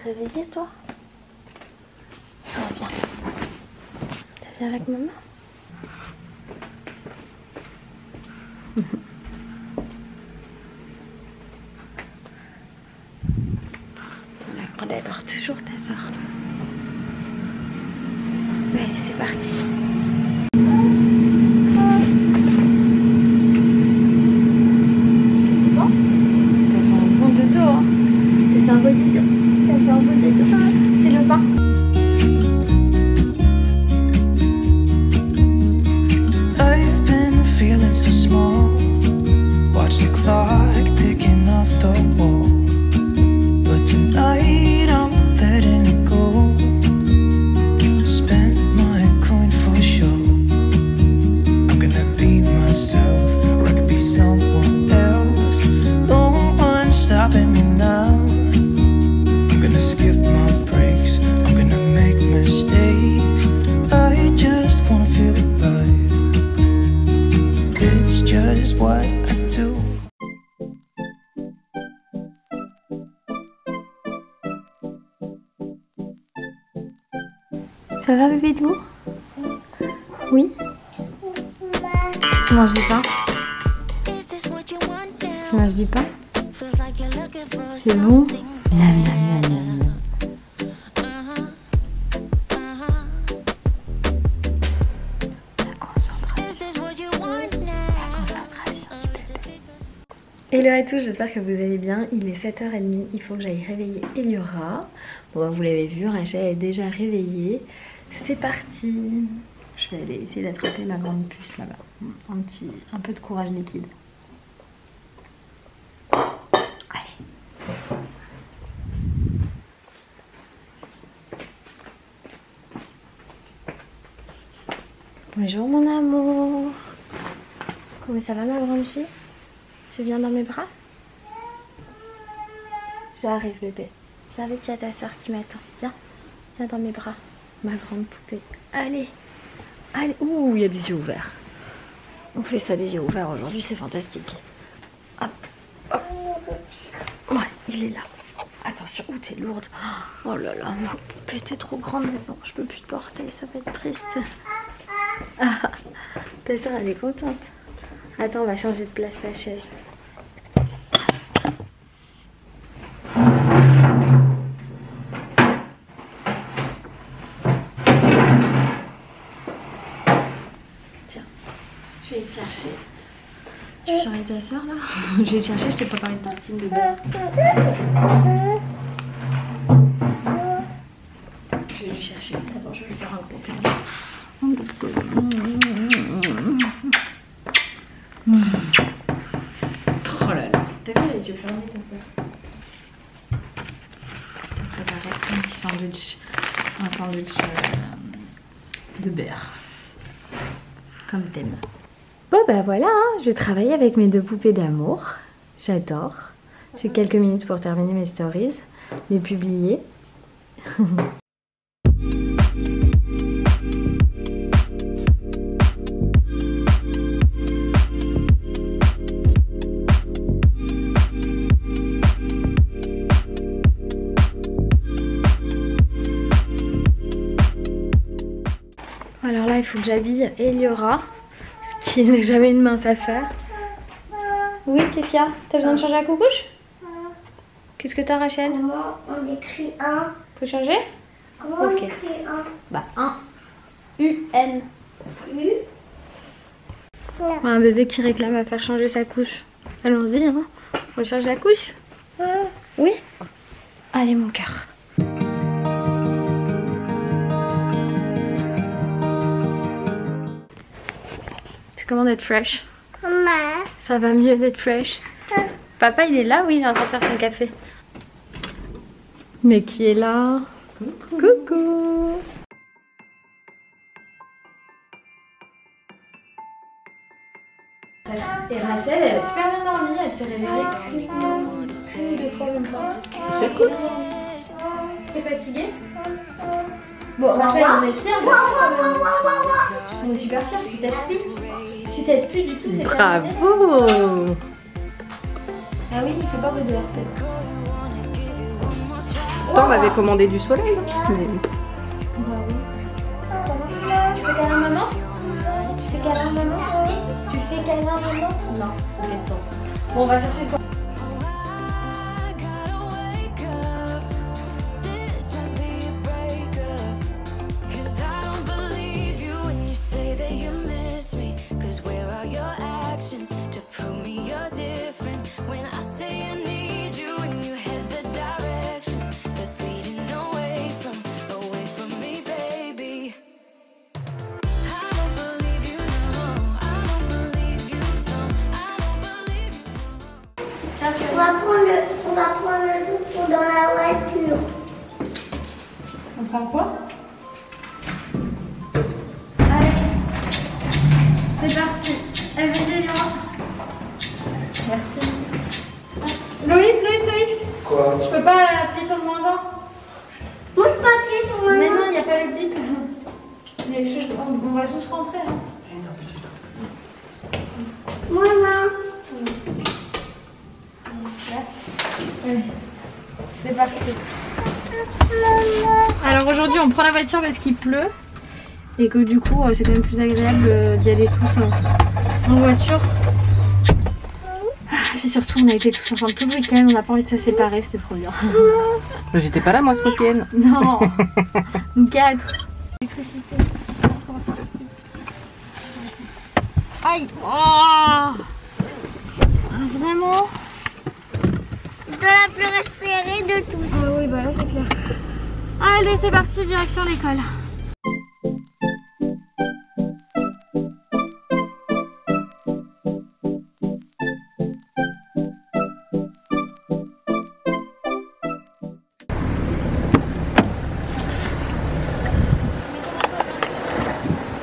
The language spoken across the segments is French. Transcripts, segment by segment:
réveillé toi? Ah, viens. Tu viens avec maman? La grande elle dort toujours ta soeur. Ouais, c'est parti. C'est toi? T'as fait un bon dodo hein? T'as fait un beau dodo. T'as fait un beau dodo. C'est le bain. I've been feeling so small. Watch the clock ticking off the wall. But tonight I'm letting it go. Spend my coin for sure. I'm gonna be myself, or I could be someone else. No one's stopping me now. I'm gonna skip my breaks, I'm gonna make mistakes. I just wanna feel alive. It's just what I do. Ça va bébé doux? Oui? Tu manges du pain? Tu manges du pain? C'est bon? Miam, miam, miam, miam. La concentration. Hello à tous, j'espère que vous allez bien. Il est 7h30, il faut que j'aille réveiller Eliora. Bon bah, vous l'avez vu, Rachel est déjà réveillée. C'est parti. Je vais aller essayer d'attraper ma grande puce là-bas. Un peu de courage liquide. Allez. Bonjour mon amour. Comment ça va ma grande fille? Tu viens dans mes bras? J'arrive bébé. J'arrive, il y a ta soeur qui m'attend. Viens, viens dans mes bras. Ma grande poupée. Allez. Allez. Ouh, il y a des yeux ouverts. On fait ça des yeux ouverts aujourd'hui, c'est fantastique. Hop, hop. Ouais, il est là. Attention, ouh, t'es lourde. Oh là là, ma poupée, t'es trop grande, mais bon, je peux plus te porter, ça va être triste. Ah, ta soeur, elle est contente. Attends, on va changer de place ta chaise. Je vais te chercher. Tu surveilles ta soeur là? Je vais te chercher, je t'ai préparé une tartine de beurre. Je vais lui chercher. D'abord, je vais lui faire un gros câlin. Oh là là. T'as vu les yeux fermés ta soeur? Je t'ai préparé un petit sandwich. Un sandwich de beurre. Comme t'aimes. Bon bah voilà, hein, j'ai travaillé avec mes deux poupées d'amour. J'adore. J'ai quelques minutes pour terminer mes stories, les publier. Alors là, il faut que j'habille Eliora. Ce qui n'est jamais une mince affaire. Oui, qu'est-ce qu'il y a? T'as besoin de changer la coucouche? Qu'est-ce que t'as Rachel? Comment on écrit un? Faut changer? Comment on écrit un? Bah 1. U-N. U? Un bébé qui réclame à faire changer sa couche. Allons-y, hein. On change la couche? Oui? Allez mon cœur. Comment d'être fresh? Maman. Ça va mieux d'être fresh. Papa il est là? Oui, il est en train de faire son café. Mais qui est là? Coucou. Et Rachel elle a super bien dormi, elle s'est réveillée une, deux fois comme ça. C'est cool. T'es fatiguée? Bon Rachel on est fiers. On est super fiers, tu t'aides plus. Tu t'aides plus du tout, c'est terminé. Bravo! Ah oui, il fait pas beau dehors. pourtant on m'avait commandé du soleil. Mais... Bah oui. Tu fais câlin maman? Tu fais câlin maman? Tu fais câlin maman? Non, ok, bon. Bon, on va chercher quoi? On va prendre le truc pour dans la voiture. On prend quoi? Allez, c'est parti. Vas-y, viens. Merci. Loïs. Quoi? Je peux pas appuyer sur le moins 20. Moi, je peux appuyer sur mon Mais nom. non, il n'y a pas le bip. Mais on va tous rentrer. Hein. Moi, non. Oui. C'est parti. Alors aujourd'hui on prend la voiture parce qu'il pleut et que du coup c'est quand même plus agréable d'y aller tous en voiture. Puis surtout on a été tous ensemble tout le week-end, on n'a pas envie de se séparer, c'était trop bien. J'étais pas là moi ce week-end. Non, nous 4. Électricité. Comment c'est possible? Aïe. Oh. Vraiment? De la plus respirée de tous. Ah oui, bah là c'est clair. Allez, c'est parti, direction l'école.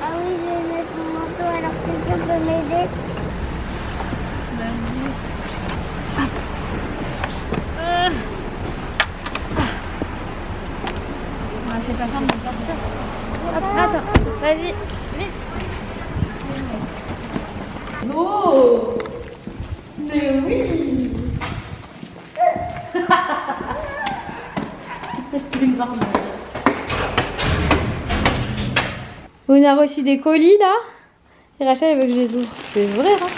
Ah oui, je vais mettre mon manteau alors quelqu'un peut m'aider. C'est pas simple de sortir. Hop, attends, vas-y, vite. Oh, mais oui. On a reçu des colis là. Et Rachel elle veut que je les ouvre. Je vais les ouvrir. Hein.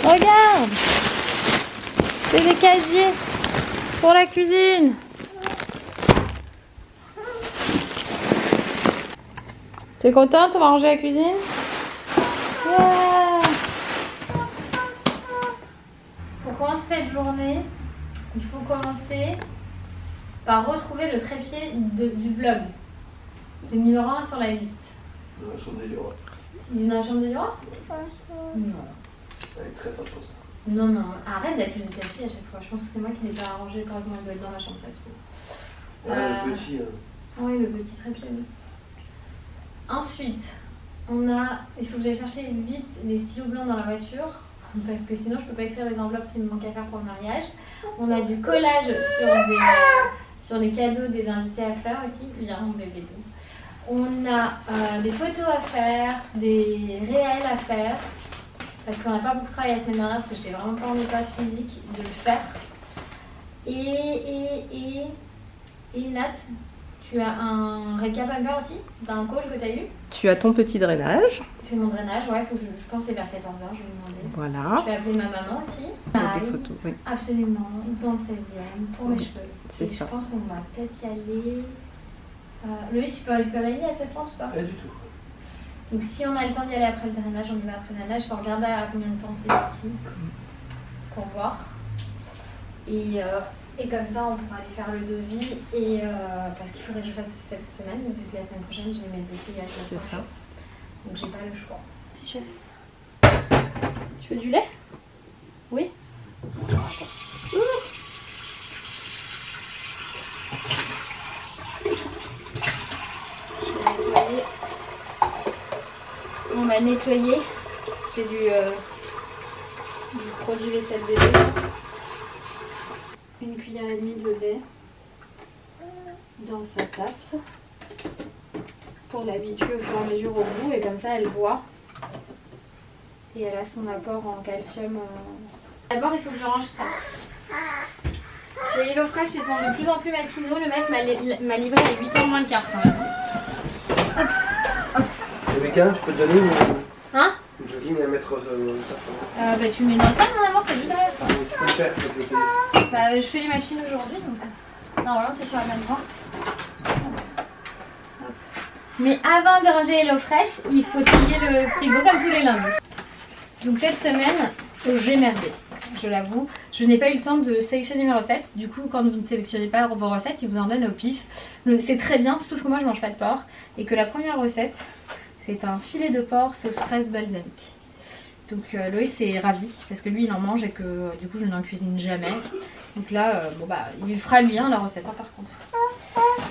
Regarde. C'est des casiers pour la cuisine. Tu es contente? On va ranger la cuisine? Yeah. Pour commencer cette journée, il faut commencer par retrouver le trépied du vlog. C'est le numéro 1 sur la liste. Dans la chambre des lions. Tu dis dans la chambre de Léon? Non. Elle est très forte pour ça. Non, non, arrête d'accuser ta fille à chaque fois. Je pense que c'est moi qui l'ai pas arrangé correctement. Elle doit être dans ma chambre, ça se trouve. Le petit. Oui, le petit trépied. Oui. Ensuite, il faut que j'aille chercher vite les stylos blancs dans la voiture. Parce que sinon, je peux pas écrire les enveloppes qu'il me manque à faire pour le mariage. On a du collage sur les cadeaux des invités à faire aussi. Viens, mon bébé. On a des photos à faire, des réels à faire. Parce qu'on n'a pas beaucoup travaillé la semaine dernière parce que j'étais vraiment pas en état physique de le faire. Et Nat, tu as un récap à faire aussi d'un call que tu as eu. Tu as ton petit drainage. C'est mon drainage, ouais, faut que je pense que c'est vers 14h, je vais lui demander. Voilà. Je vais appeler ma maman aussi. Des photos, oui. Absolument, dans le 16e, pour mes cheveux. C'est ça. Je pense qu'on va peut-être y aller. Loïs, tu peux réveiller à 7h ou pas? Pas du tout. Donc si on a le temps d'y aller après le drainage, on y va après le drainage. Il faut regarder à combien de temps c'est ici pour voir. Et comme ça, on pourra aller faire le devis. Parce qu'il faudrait que je fasse cette semaine, vu que la semaine prochaine, j'ai mes études. C'est ça. Donc j'ai pas le choix. Si chérie. Tu veux du lait? Oui. On va nettoyer. J'ai du produit vaisselle bébé. Une cuillère et demie de lait dans sa tasse pour l'habituer au fur et à mesure au goût et comme ça elle boit et elle a son apport en calcium D'abord, il faut que je range ça. Chez HelloFresh, ils sont de plus en plus matinaux. Le mec m'a livré à 8h moins le quart quand même. Hop, hop. Le week-end, je peux te donner Hein? une jogging à mettre ça. Bah tu le mets dans ça, normalement, c'est juste derrière toi. Tu peux le faire, s'il te plaît. Bah je fais les machines aujourd'hui, donc normalement t'es sur la même voie. Mais avant de ranger HelloFresh, il faut trier le frigo comme tous les lundis. Donc cette semaine, j'ai merdé, je l'avoue. Je n'ai pas eu le temps de sélectionner mes recettes. Du coup, quand vous ne sélectionnez pas vos recettes, ils vous en donnent au pif. C'est très bien, sauf que moi je mange pas de porc. Et que la première recette, c'est un filet de porc sauce fraise balsamique. Donc Loïs est ravi parce que lui il en mange et que du coup je n'en cuisine jamais. Donc là, bon bah il fera lui la recette hein, par contre.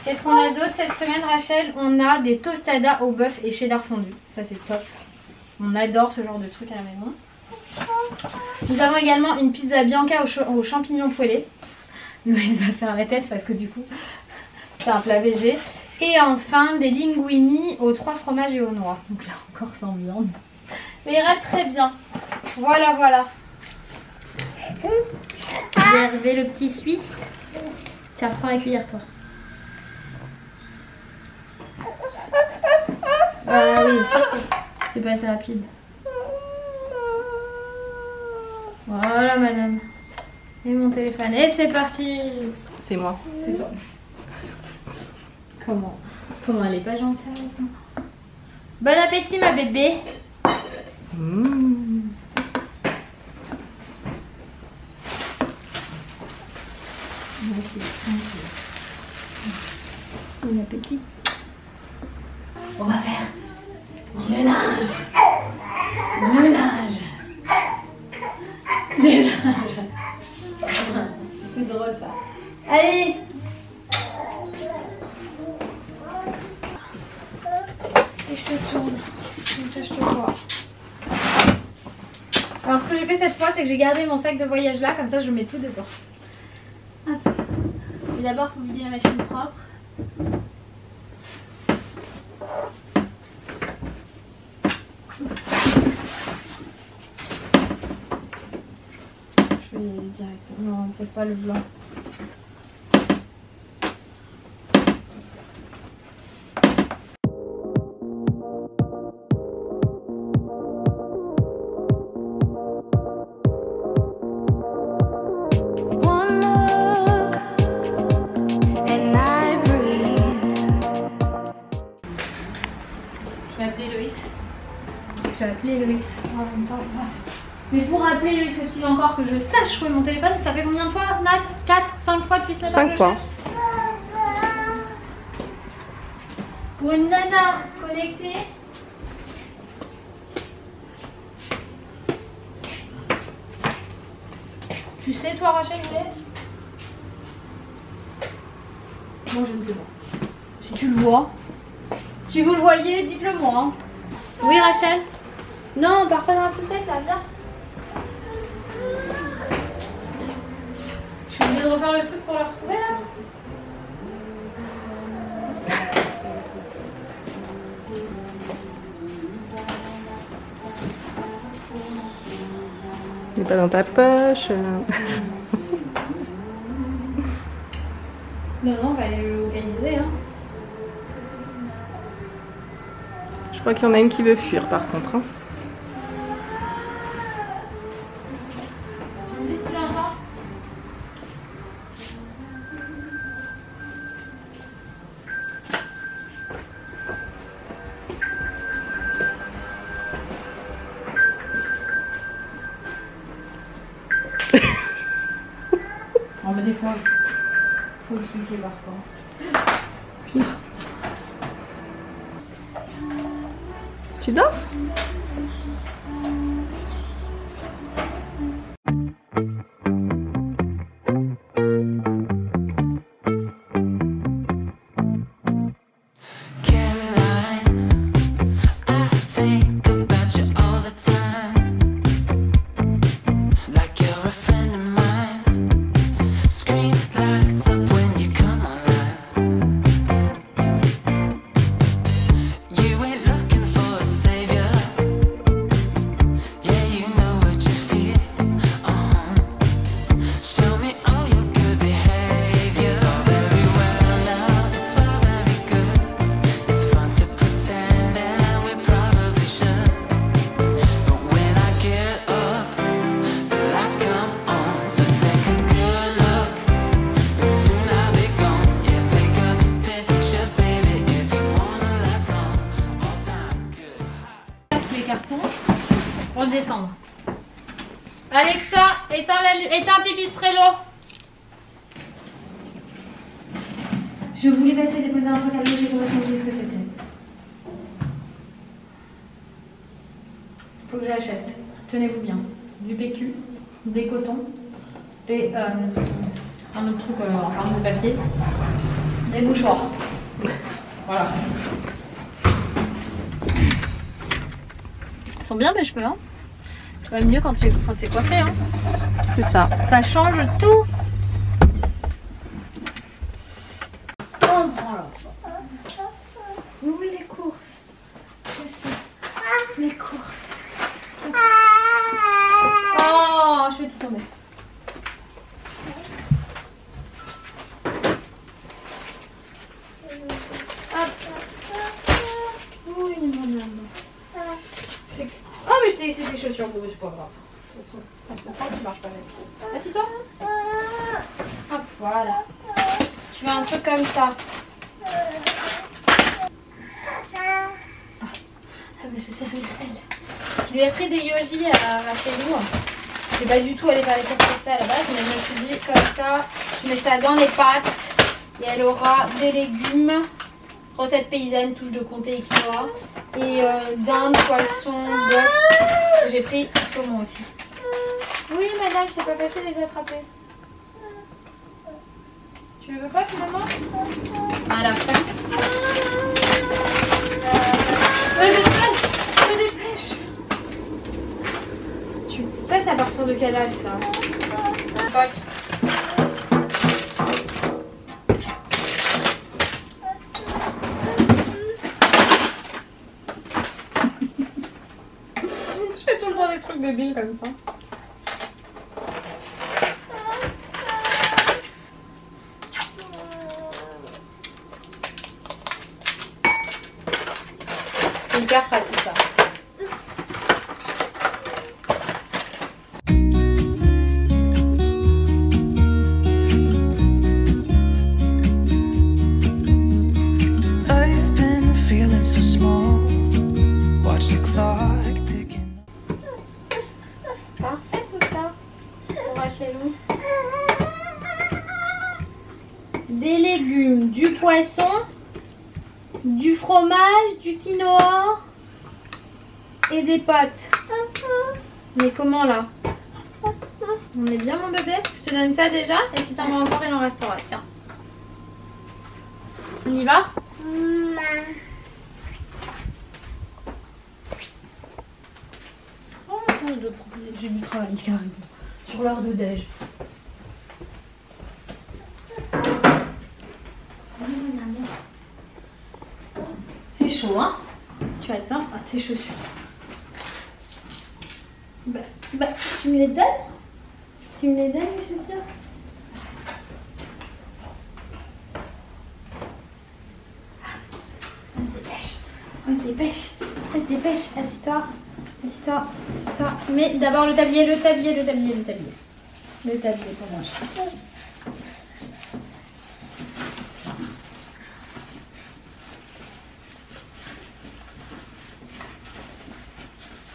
Qu'est-ce qu'on a d'autre cette semaine, Rachel? On a des tostadas au bœuf et cheddar fondu. Ça c'est top. On adore ce genre de truc à la maison. Nous avons également une pizza bianca aux champignons poêlés. Loïs va faire la tête parce que du coup c'est un plat végé. Et enfin des linguini aux 3 fromages et aux noix. Donc là encore sans viande. Ça ira très bien. Voilà, voilà. J'ai Hervé le petit Suisse. Tiens, prends la cuillère toi. Ah oui, c'est pas assez rapide. Voilà madame. Et mon téléphone. Et c'est parti. C'est moi. C'est toi. Comment elle est pas gentille avec moi. Bon appétit ma bébé. Mmh. Bon appétit. On va faire le linge. Le linge. Le linge. C'est drôle ça. Allez. Et je te tourne. Comme ça je te vois. Alors ce que j'ai fait cette fois, c'est que j'ai gardé mon sac de voyage là, comme ça je mets tout dedans. Hop. Et d'abord il faut vider la machine propre. Je vais y aller directement. Non, peut-être pas le blanc. Je vais appeler Loïs en même temps. Mais pour appeler Loïs, faut-il encore que je sache trouver mon téléphone? Ça fait combien de fois, Nat? 4, 5 fois depuis ce matin? 5 fois. Pour une nana connectée. Tu sais toi Rachel où il est? Moi je ne sais pas. Si tu le vois. Si vous le voyez, dites-le moi. Hein. Oui Rachel? Non, on part pas dans la poussette là, viens. Je suis obligée de refaire le truc pour le retrouver là. Il est pas dans ta poche. Non, on va aller le localiser. Hein. Je crois qu'il y en a une qui veut fuir par contre. Hein. On dit si tu l'entends. Oh, mais des fois, faut expliquer parfois. Tu danses? You ain't looking for a savior. de descendre. Alexa, éteins Pipistrello. Je voulais passer déposer un truc à l'eau, j'ai complètement oublié ce que c'était. Faut que j'achète. Tenez-vous bien. Du PQ, des cotons, des un autre truc en forme de papier, des mouchoirs. Voilà. Ils sont bien mes cheveux, hein. C'est quand même mieux quand c'est coiffé, hein. C'est ça. Ça change tout. Oh, voilà. Oui, les courses. Je sais. Les courses. Oh, je vais tout tomber. Oui, mon amour. Oh, mais je t'ai laissé tes chaussures, bon, c'est pas grave. De toute façon, elles sont propres, tu marches pas avec. Assieds-toi. Hop, voilà. Tu veux un truc comme ça. Ah, mais ce serviette, elle. Je lui ai pris des yoji à chez nous. Je vais pas du tout aller faire les courses sur ça à la base, mais je me suis dit comme ça, je mets ça dans les pâtes et elle aura des légumes, recette paysanne, touche de comté et quinoa, et dinde, poisson, bœuf. J'ai pris saumon aussi. Oui, madame, c'est pas facile de les attraper. Tu le veux pas finalement? À la fin. Me dépêche. Ça, c'est à partir de quel âge ça? Je fais tout le temps des trucs débiles comme ça. C'est hyper pratique ça. I've been feeling so small. Watch the clock ticking. Parfait tout ça pour Rachelou. Des légumes, du poisson, du fromage, du quinoa et des pâtes. Mais comment là? On est bien mon bébé? Je te donne ça déjà et si t'en veux encore il en restera. Tiens. On y va? Oh, j'ai du travail carrément. Sur l'heure de déj. C'est chaud, hein? Tu attends. Ah, tes chaussures. Bah, tu me les donnes? Tu me les donnes, les chaussures? On se dépêche. On se dépêche. On se dépêche. Assis-toi. Assis-toi. Assis-toi. Mais d'abord le tablier, le tablier, le tablier, le tablier. Le tablier pour manger.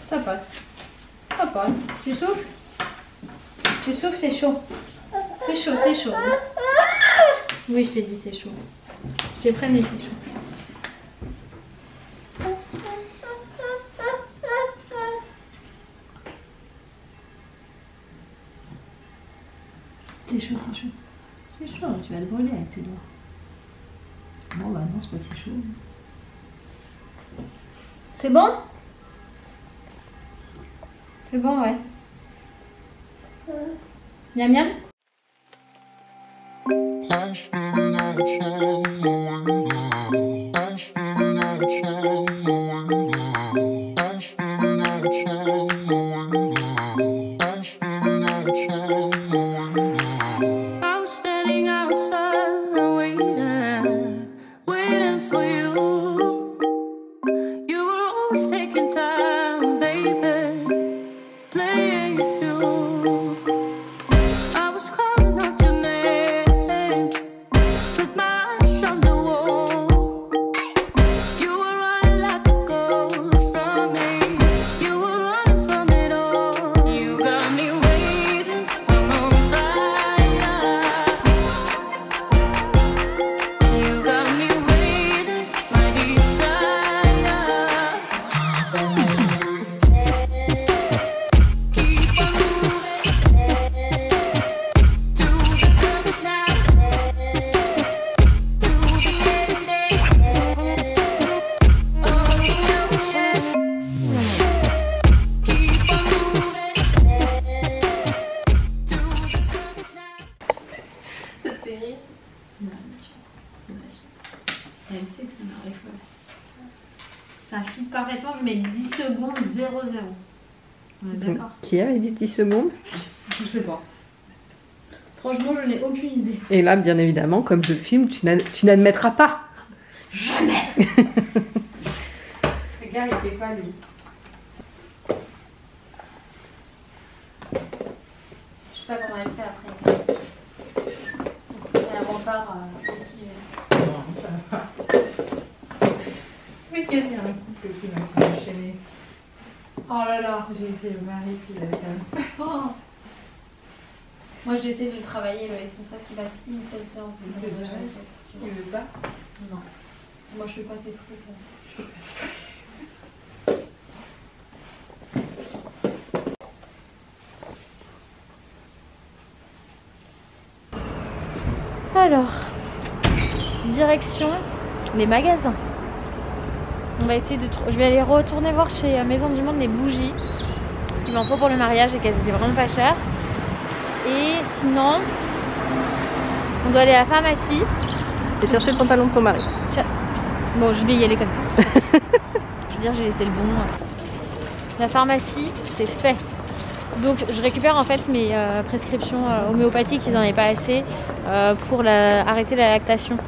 Ça passe. Ça passe. Tu souffles? Tu souffles, c'est chaud. C'est chaud, c'est chaud. Oui, je t'ai dit c'est chaud. Je t'ai prévenu, c'est chaud. C'est chaud, c'est chaud. C'est chaud, tu vas le brûler avec tes doigts. Bon, bah non, c'est pas si chaud. C'est bon? C'est bon, ouais. Miam miam. I was standing outside waiting for you. You were always taking time, baby, playing it through. I was calling out your name with my eyes on the Elle sait que ça m'arrive. Ça fit parfaitement, je mets 10 secondes 0,0. On est d'accord? Qui avait dit 10 secondes? Je sais pas. Franchement, je n'ai aucune idée. Et là, bien évidemment, comme je filme, tu n'admettras pas. Jamais. Le gars, il fait pas lui. Je sais pas comment elle fait après. Et elle repart ici. C'est qu'il y a un couple qui m'a fait enchaîner. Oh là là. J'ai été le mari puis la femme. Oh. Moi, j'essaie de travailler, mais c'est ça qu'il fasse une seule séance. Tu veux pas? Non. Moi, je fais pas tes trucs. Alors, direction les magasins. On va essayer de je vais aller retourner voir chez Maison du Monde les bougies. Parce qu'il m'en faut pour le mariage et qu'elles étaient vraiment pas chères. Et sinon, on doit aller à la pharmacie. Et chercher le pantalon de ton mari. Bon, je vais y aller comme ça. Je veux dire, j'ai laissé le bon. La pharmacie, c'est fait. Donc, je récupère en fait mes prescriptions homéopathiques, ils n'en avaient pas assez, pour arrêter la lactation.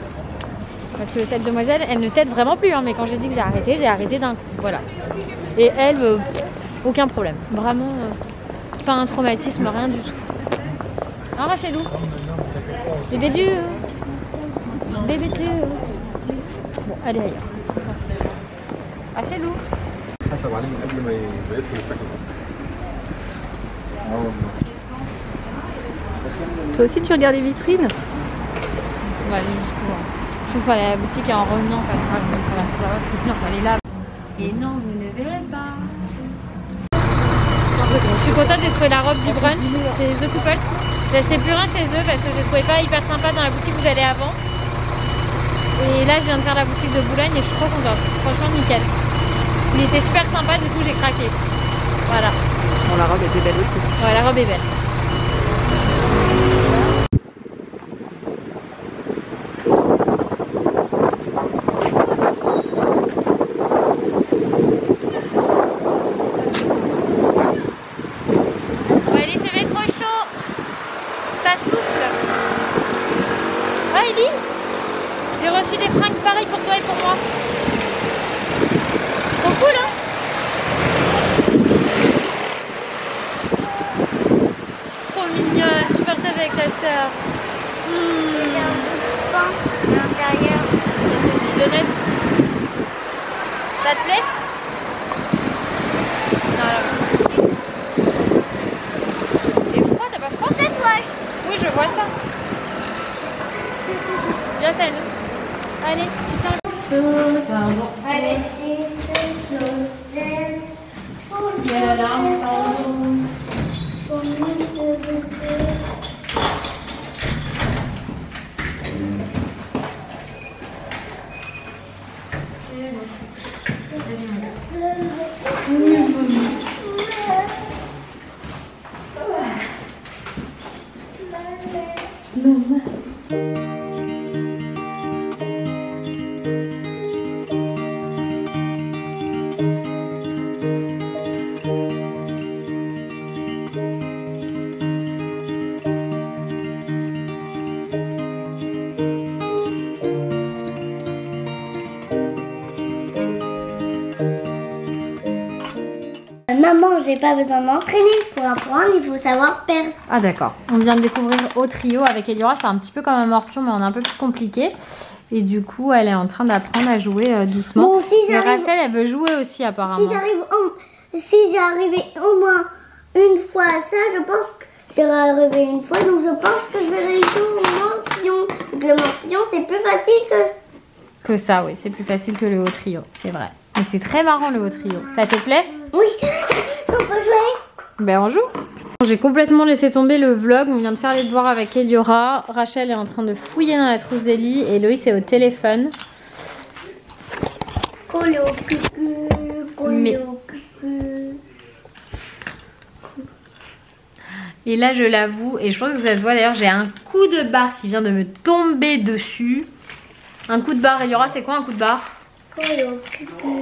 Parce que cette demoiselle, elle ne t'aide vraiment plus. Hein, mais quand j'ai dit que j'ai arrêté d'un coup. Voilà. Et elle, aucun problème. Vraiment, pas un traumatisme, rien du tout. Hein, Rachelou? Bébé dur. Bébé dur. Bon, allez ailleurs. Rachelou. حسب عليه من قبل ما يدخل السكن اصلا. Toi aussi, tu regardes les vitrines? On va aller jusqu'au bout. Je pense qu'on va aller à la boutique et en revenant, on passera le parce que sinon on va aller là. Et non, vous ne verrez pas. Je suis contente, j'ai trouvé la robe du brunch chez The Couples. J'ai acheté plus rien chez eux parce que je ne trouvais pas hyper sympa dans la boutique où vous allez avant. Et là, je viens de faire la boutique de Boulogne et je suis trop contente. Franchement, nickel. Il était super sympa, du coup j'ai craqué. Voilà. Bon, la robe était belle aussi. Ouais, la robe est belle. Bon, allez, c'est fait trop chaud. Ça souffle. Ah, Ellie, j'ai reçu des fringues pareilles pour toi et pour moi. Trop cool, hein? Trop mignonne, tu partages avec ta soeur. Il y a un peu de pain à l'intérieur. C'est des donuts. Ça te plaît? Non, là. J'ai froid, t'as pas froid? Tatouage. Oui, je vois ça. Viens, c'est à nous. Allez, tu tiens le... Allez. Il y a l'alarme, pardon. Maman, j'ai pas besoin de m'entraîner. Pour apprendre, il faut savoir perdre. Ah d'accord, on vient de découvrir au trio avec Eliora, c'est un petit peu comme un morpion mais on est un peu plus compliqué. Et du coup elle est en train d'apprendre à jouer doucement. Bon, si mais Rachel elle veut jouer aussi apparemment. Si j'ai arrivé au moins une fois à ça, je pense que j'aurais arrivé une fois, donc je pense que je vais réussir au morpion. Donc le morpion c'est plus facile Que ça, oui, c'est plus facile que le haut trio, c'est vrai. Mais c'est très marrant le haut trio. Ça te plaît? Oui, on peut jouer. Ben on joue. J'ai complètement laissé tomber le vlog, on vient de faire les devoirs avec Eliora. Rachel est en train de fouiller dans la trousse d'Eli et Loïs est au téléphone. Colo, cucu, Mais- colo, cucu. Et là je l'avoue, et je pense que ça se voit d'ailleurs, j'ai un coup de barre qui vient de me tomber dessus. Un coup de barre, Eliora, c'est quoi un coup de barre?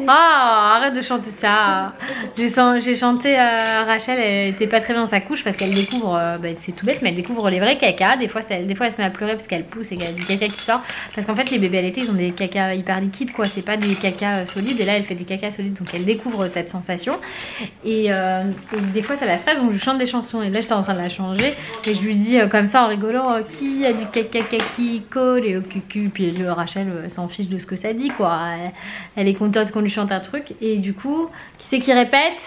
Ah, arrête de chanter ça. J'ai chanté à Rachel, elle était pas très bien dans sa couche parce qu'elle découvre, bah, c'est tout bête, mais elle découvre les vrais caca. Des fois elle se met à pleurer parce qu'elle pousse et qu'il y a du caca qui sort. Parce qu'en fait, les bébés allaités, ils ont des caca hyper liquides, quoi. C'est pas des caca solides. Et là, elle fait des caca solides, donc elle découvre cette sensation. Et des fois, ça la stresse, donc je lui chante des chansons. Et là, j'étais en train de la changer. Et je lui dis comme ça en rigolant, qui a du caca qui colle et au cucu. Puis Rachel s'en fiche de ce que ça dit, quoi. Elle est contente qu'on lui chante un truc. Et du coup, qui c'est qui répète?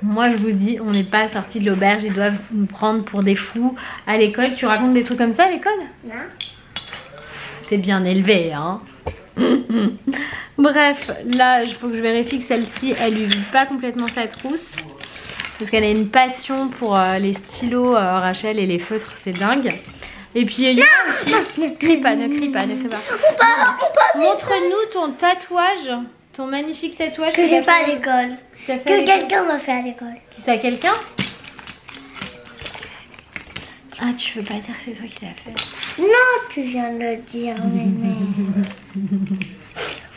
Moi je vous dis, on n'est pas sortis de l'auberge. Ils doivent nous prendre pour des fous à l'école. Tu racontes des trucs comme ça à l'école? Non. T'es bien élevée, hein. Bref, là il faut que je vérifie que celle-ci elle lui vide pas complètement sa trousse. Parce qu'elle a une passion pour les stylos, Rachel, et les feutres, c'est dingue. Et puis il y a aussi... Ne crie pas, ne crie pas, ne crie pas. Montre-nous ton tatouage, ton magnifique tatouage que j'ai fait à l'école. Que quelqu'un m'a fait à l'école. T'as quelqu'un? Ah, tu veux pas dire que c'est toi qui l'as fait? Non, tu viens de le dire, mémé.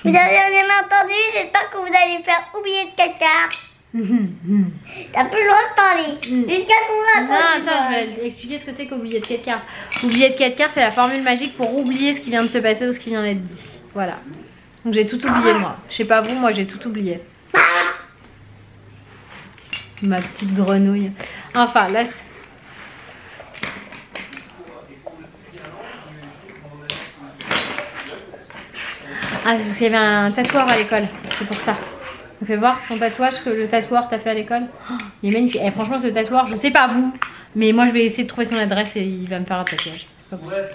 Vous avez rien entendu, j'espère que vous allez faire oublier de caca. T'as plus le droit de parler jusqu'à qu'on va. Non, attends, je vais expliquer ce que c'est qu'oublier de 4 quarts. Oublier de 4 quarts, c'est la formule magique pour oublier ce qui vient de se passer ou ce qui vient d'être dit. Voilà. Donc j'ai tout oublié moi. Je sais pas vous, moi j'ai tout oublié. Ma petite grenouille. Enfin, là c'est... Ah, parce qu'il y avait un tatoueur à l'école, c'est pour ça. On fait voir son tatouage que le tatoueur t'a fait à l'école. Oh, il est magnifique. Et franchement, ce tatoueur, je sais pas vous, mais moi je vais essayer de trouver son adresse et il va me faire un tatouage. C'est pas possible.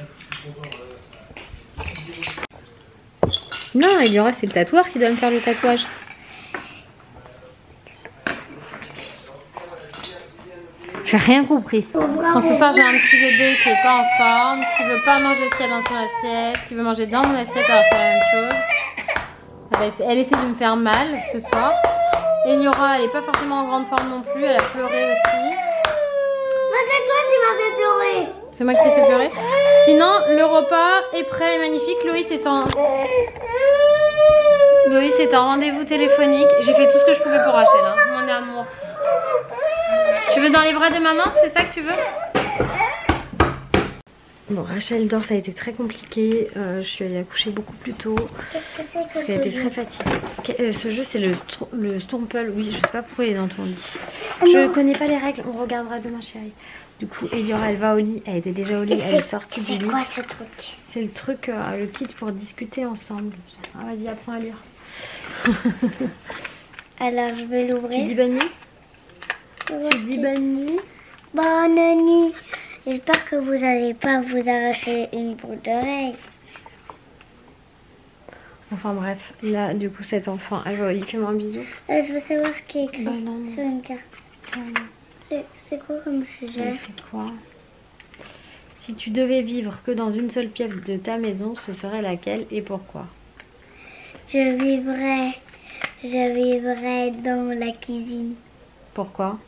Non, Eliora, c'est le tatoueur qui doit me faire le tatouage. J'ai rien compris. Bon, ce soir, j'ai un petit bébé qui est pas en forme, qui veut pas manger ce qu'il y a dans son assiette, qui veut manger dans mon assiette, alors c'est la même chose. Elle essaie de me faire mal ce soir. Eliora, elle est pas forcément en grande forme non plus, elle a pleuré aussi. Mais c'est toi qui m'as fait pleurer. C'est moi qui t'ai fait pleurer. Sinon, le repas est prêt et magnifique. Loïs est en rendez-vous téléphonique. J'ai fait tout ce que je pouvais pour Rachel, hein. Mon amour. Tu veux dans les bras de maman? C'est ça que tu veux? Bon, Rachel dort, ça a été très compliqué. Je suis allée accoucher beaucoup plus tôt. Qu'est-ce que c'est que Parce qu'elle était très fatiguée. Ce jeu, c'est le Stomple. Oui, je sais pas pourquoi il est dans ton lit. Je connais pas les règles. On regardera demain, chérie. Du coup, Eliora, elle va au lit. Elle était déjà au lit. Elle est sortie du lit. C'est quoi ce truc? C'est le truc, le kit pour discuter ensemble. Ah, vas-y, apprends à lire. Alors, je vais l'ouvrir. Tu dis bonne nuit? Tu dis bonne nuit? Bonne nuit. J'espère que vous n'allez pas vous arracher une boucle d'oreille. Enfin bref, là du coup cet enfant, elle va au lit, fais-moi un bisou. Je veux savoir ce qui est écrit Bah non. sur une carte. C'est quoi comme sujet? C'est quoi? Si tu devais vivre que dans une seule pièce de ta maison, ce serait laquelle et pourquoi? Je vivrais dans la cuisine. Pourquoi?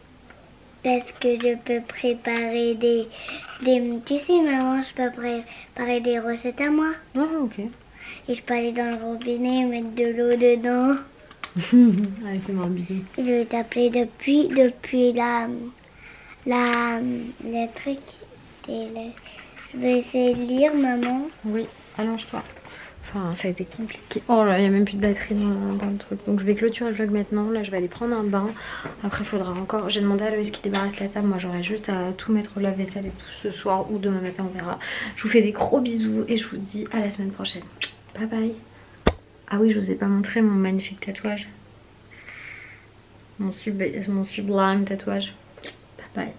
Parce que je peux préparer des... Tu sais maman, je peux préparer des recettes à moi. Ah ok. Et je peux aller dans le robinet et mettre de l'eau dedans. Allez, fais-moi un bisou. Je vais t'appeler depuis le truc. Je vais essayer de lire maman. Oui, allonge-toi. Enfin, ça a été compliqué. Oh là, il n'y a même plus de batterie dans le truc. Donc je vais clôturer le vlog maintenant. Là, je vais aller prendre un bain. Après, il faudra encore... J'ai demandé à Loïs qui débarrasse la table. Moi, j'aurai juste à tout mettre au lave-vaisselle et tout ce soir ou demain matin, on verra. Je vous fais des gros bisous et je vous dis à la semaine prochaine. Bye bye. Ah oui, je vous ai pas montré mon magnifique tatouage. Mon sublime tatouage. Bye bye.